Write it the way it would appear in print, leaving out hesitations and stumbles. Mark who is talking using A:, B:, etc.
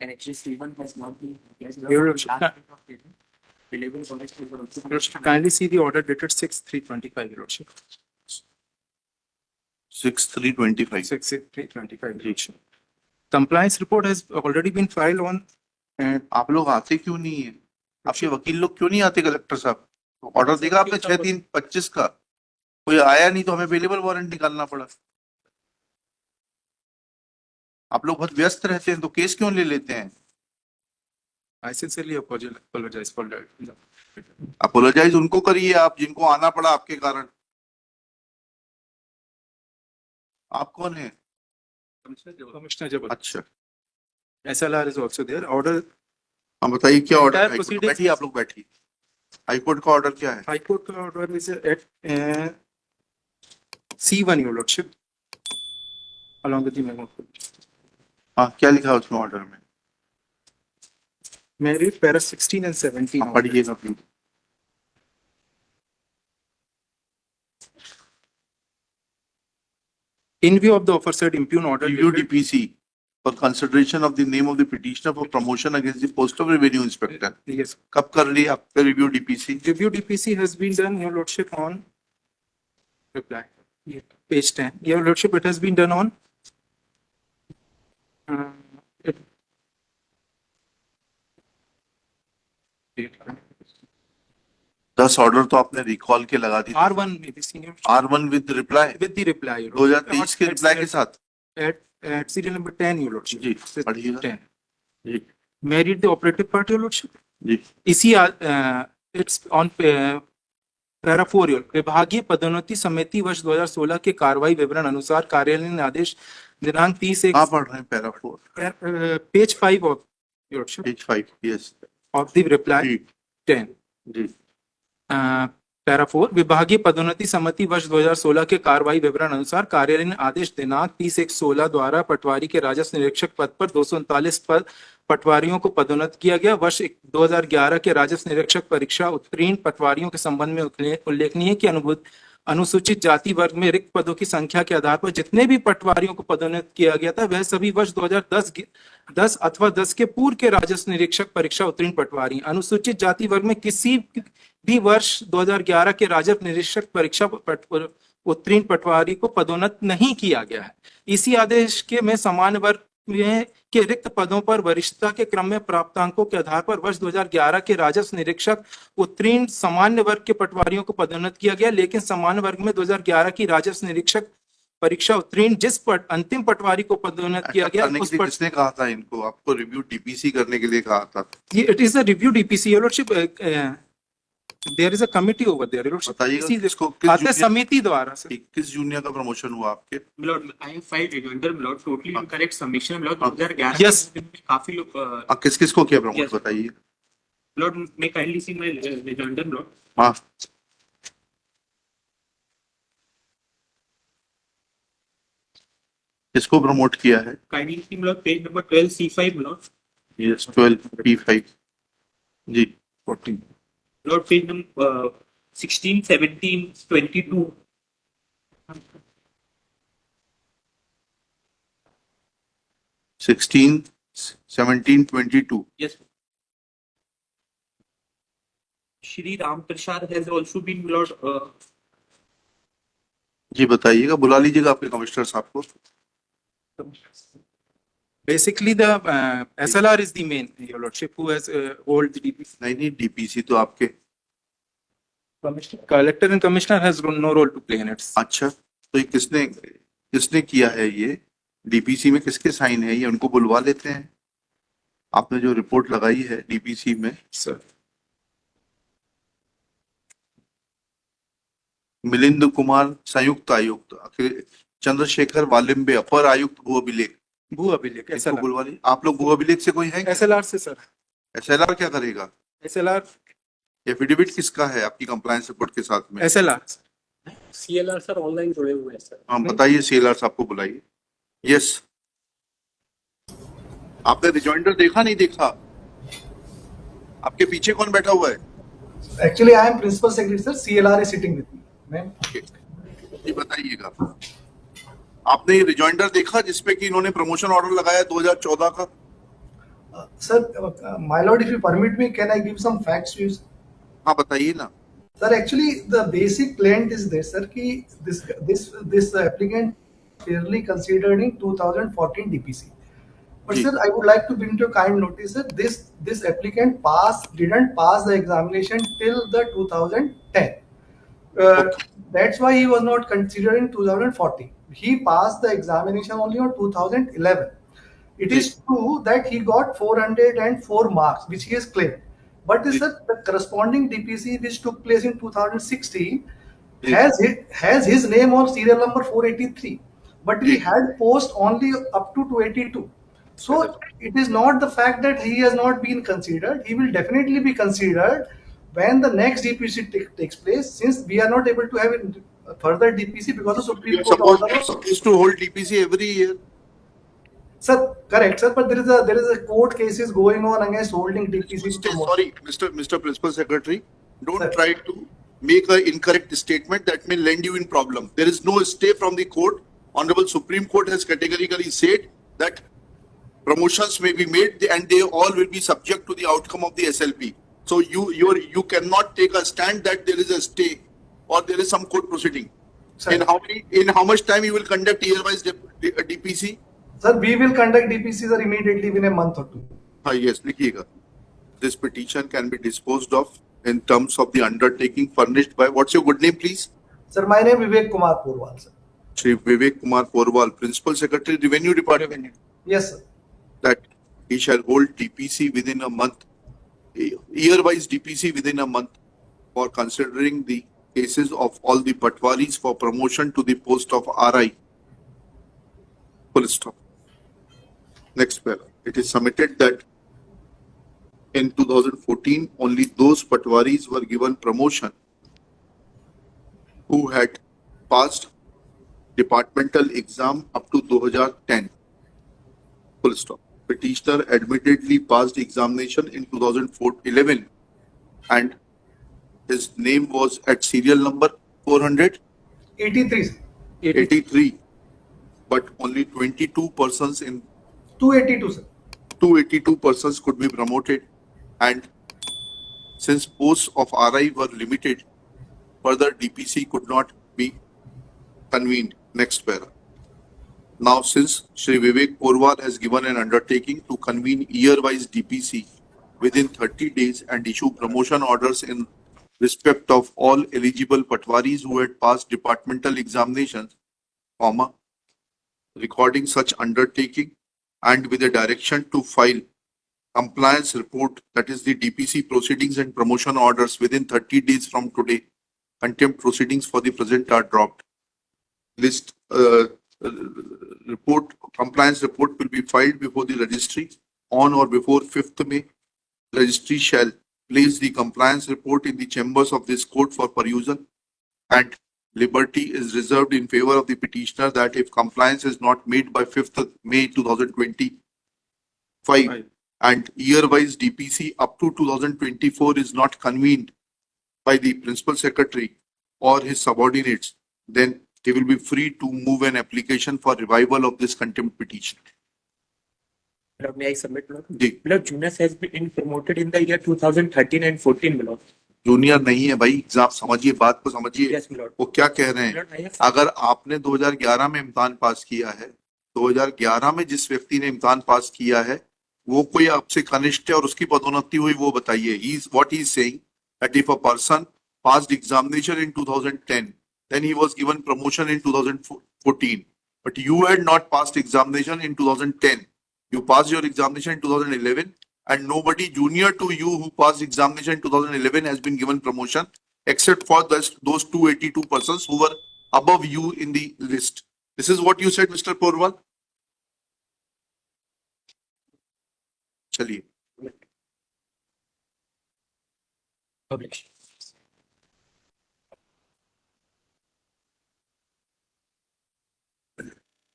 A: and actually C1 has not been.
B: Your Lordship, kindly see the order dated 6/3/25, Your Lordship.
C: 6/3/25.
B: 6/3/25, Your Lordship. Compliance report has already been filed on, and
C: आप लोग आते क्यों नहीं है? आपके वकील लोग क्यों नहीं आते कलेक्टर साहब? ऑर्डर देगा आपने 6/3/25 का, कोई आया नहीं तो हमें अवेलेबल वारंट निकालना पड़ा। आप लोग बहुत व्यस्त रहते हैं तो केस क्यों ले लेते हैं?
B: I sincerely apologize for that.
C: Apologise उनको करिए आप जिनको आना पड़ा आपके कारण। आप कौन है?
B: Commissioner Jabal.
C: अच्छा,
B: SLR is also there. Order
C: हम बताइए क्या ऑर्डर
B: Entire
C: है?
B: proceedings-
C: बैठिए आप लोग बैठिए। हाईकोर्ट का ऑर्डर क्या है?
B: High Court का order is at C1, Your Lordship, along with the memo.
C: हाँ, क्या लिखा है उसमें ऑर्डर में?
B: May I read para 16 and 17?
C: आप पढ़िएगा please.
B: In view of the aforesaid impugn order,
C: Review
B: dated-
C: DPC for consideration of the name of the petitioner for promotion against the post of revenue inspector।
B: Yes,
C: कब कर ली आपका review DPC?
B: review DPC has been done, Your Lordship, on reply. Page 10. Your Lordship, it has been done on it-
C: 10 order तो आपने recall के लगा दी।
B: R1 may be seen
C: R1 with reply
B: with the reply. Your Lordship.
C: 2023 के reply के साथ।
B: At serial number 10, Your Lordship.
C: जी, पढ़िएगा।
B: 10.
C: जी
B: May I read the operative part, Your Lordship?
C: जी
B: इसी it's on para 4, विभागीय पदोन्नति समिति वर्ष 2016 के कार्रवाई विवरण अनुसार कार्यालय ने आदेश दिनांक 30/1
C: कहाँ पढ़ रहे हैं? Para 4
B: page 5 of Your Lordship,
C: page 5 yes
B: of the reply
C: जी
B: 10.
C: जी
B: पैरा 4, विभागीय पदोन्नति समिति वर्ष 2016 के कार्रवाई विवरण अनुसार कार्यालय ने आदेश दिनांक 30/1/16 द्वारा पटवारी के राजस्व निरीक्षक पद पर 239 पद पटवारियों को पदोन्नत किया गया। वर्ष 2011 के राजस्व निरीक्षक परीक्षा उत्तीर्ण पटवारियों के संबंध में उल्लेखनीय है कि अनुसूचित जाति वर्ग में रिक्त पदों की संख्या के आधार पर जितने भी पटवारियों को पदोन्नत किया गया था वह सभी वर्ष 2010 अथवा 10 के पूर्व के राजस्व निरीक्षक परीक्षा उत्तीर्ण पटवारी। अनुसूचित जाति वर्ग में किसी भी वर्ष 2011 के राजस्व निरीक्षक परीक्षा उत्तीर्ण पटवारी को पदोन्नत नहीं किया गया है। इसी आदेश के में समान वर्ग में के रिक्त पदों पर वरिष्ठता के क्रम में प्राप्तांकों के आधार पर वर्ष 2011 के राजस्व निरीक्षक उत्तीर्ण सामान्य वर्ग के पटवारियों को पदोन्नत किया गया, लेकिन सामान्य वर्ग में 2011 की राजस्व निरीक्षक परीक्षा उत्तीर्ण जिस अंतिम पटवारी को पदोन्नत किया गया उस पर
C: किसने कहा था इनको? आपको रिव्यू डीपीसी करने के लिए कहा था?
B: It is a review DPC, your lordship. There is a committee over there, your lordship.
C: बताइए इसको
B: आते समिति द्वारा सर।
C: किस जूनियर का प्रमोशन हुआ आपके?
A: Lord, I have filed rejoinder, Lord, totally incorrect submission, Lord. 2011
B: Yes.
A: में काफी लोग
C: किस किस को किया प्रमोट
A: Yes.
C: बताइए।
A: Lord, may kindly see my rejoinder, Lord.
C: हाँ किसको प्रमोट किया है?
A: Kindly see, Lord, page number 12 C5, Lord.
C: Yes 12P5 जी
B: 14
A: Lord, page number 16, 17, 22.
C: Sixteen 17 22
A: Yes. Shri Ram Prasad has also been, Lord.
C: जी बताइएगा, बुला लीजिएगा आपके कमिश्नर साहब को।
B: basically the SLR is the main, your lordship, who has hold the DPC.
C: नहीं DPC तो आपके।
B: Collector and commissioner has no role to play in it.
C: अच्छा तो ये किसने किया है? ये डीपीसी में किसके साइन है? ये उनको बुलवा लेते हैं। आपने जो रिपोर्ट लगाई है डीपीसी में,
B: Sir,
C: मिलिंद कुमार संयुक्त आयुक्त, चंद्रशेखर वालिम्बे अपर आयुक्त भू अभिलेख,
B: भू अभिलेख
C: इसको
B: SLR,
C: बुलवा ली। आप लोग भू अभिलेख से कोई है?
B: SLR से सर।
C: एसएलआर क्या करेगा?
B: SLR
C: एफिडेविट किसका है आपकी कंप्लायंस रिपोर्ट के साथ में?
B: SLR
D: CLR सर ऑनलाइन जुड़े हुए हैं सर।
C: हाँ बताइए, सीएलआर साहब को बुलाइए। यस, आपने रिजॉइंडर देखा नहीं देखा? आपके पीछे कौन बैठा हुआ है?
E: Actually, I am principal secretary, sir. CLR is sitting with me. Ma'am.
C: ये बताइएगा, आपने ये रिजॉइंडर देखा जिसपे कि इन्होंने प्रमोशन ऑर्डर लगाया 2014 का?
E: Sir, my lord, if you permit me, can I give some facts to you?
C: हाँ बताइए ना.
E: Sir, actually, the basic claim is this, sir, कि this applicant fairly considered in 2014 DPC. But
C: जी.
E: sir, I would like to bring to your kind notice that this applicant didn't pass the examination till the 2010.
C: Okay.
E: That's why he was not considered in 2014. He passed the examination only on 2011. It
C: जी.
E: is true that he got 404 marks, which he has claimed. But
C: जी.
E: the corresponding DPC, which took place in 2016,
C: जी.
E: has his name on serial number 483. But he
C: जी.
E: had post only up to 282. So it is not the fact that he has not been considered. He will definitely be considered when the next DPC takes place. Since we are not able to have a further DPC because of
C: We
E: Supreme
C: are
E: Court order.
C: supposed to hold DPC every year.
E: Sir, correct, sir. But there is a court cases going on against holding DPC promotion.
C: Sorry, Mr. Principal Secretary, don't
E: Sir.
C: try to make an incorrect statement that may land you in problem. There is no stay from the court. Honorable Supreme Court has categorically said that promotions may be made and they all will be subject to the outcome of the SLP. So you cannot take a stand that there is a stay or there is some court proceeding.
E: Sir.
C: In how much time you will conduct year-wise DPC?
E: Sir, we will conduct DPC, sir, immediately within a month or two.
C: Yes, लिखिएगा. This petition can be disposed of in terms of the undertaking furnished by, what's your good name, please?
E: Sir, my name is Vivek Kumar Purwal, sir.
C: Shri Vivek Kumar Porwal, Principal Secretary, Revenue Department,
E: Yes, sir.
C: that he shall hold DPC within a month, year-wise DPC within a month, for considering the cases of all the patwaris for promotion to the post of RI. Full stop. Next paragraph. It is submitted that in 2014, only those patwaris were given promotion who had passed departmental exam up to 2010. Full stop. Petitioner admittedly passed examination in 2011 and his name was at serial number
E: 83, sir.
C: 483, but only 22 persons in
E: 282, sir.
C: 282 persons could be promoted, and since posts of RI were limited, further DPC could not be convened. Next para. Now, since Shri Vivek Porwal has given an undertaking to convene year-wise DPC within 30 days and issue promotion orders in respect of all eligible patwaris who had passed departmental examinations, comma, recording such undertaking and with a direction to file compliance report, that is the DPC proceedings and promotion orders within 30 days from today, contempt proceedings for the present are dropped. List compliance report will be filed before the registry on or before 5th May. Registry shall place the compliance report in the chambers of this court for perusal, and liberty is reserved in favor of the petitioner that if compliance is not made by 5th May 2025 and year-wise DPC up to 2024 is not convened by the Principal Secretary or his subordinates, then he will be free to move an application for revival of this contempt petition.
A: Lord, may I submit, Lord?
C: जी.
A: Lord, Jonas has been promoted in the year 2013 and 14, Lord.
C: Junior नहीं है भाई, exam समझिए, बात को समझिए.
A: Yes, my lord.
C: वो क्या कह रहे हैं?
A: Lord, I have
C: अगर आपने 2011 में इम्तिहान पास किया है, 2011 में जिस व्यक्ति ने इम्तिहान पास किया है वो कोई आपसे कनिष्ठ है और उसकी पदोन्नति हुई, वो बताइए. What he is saying that if a person passed examination in 2010, then he was given promotion in 2014, but you had not passed examination in 2010. You passed your examination in 2011, and nobody junior to you who passed examination in 2011 has been given promotion, except for those 282 persons who were above you in the list. This is what you said, Mr. Porwal. चलिए.
A: published.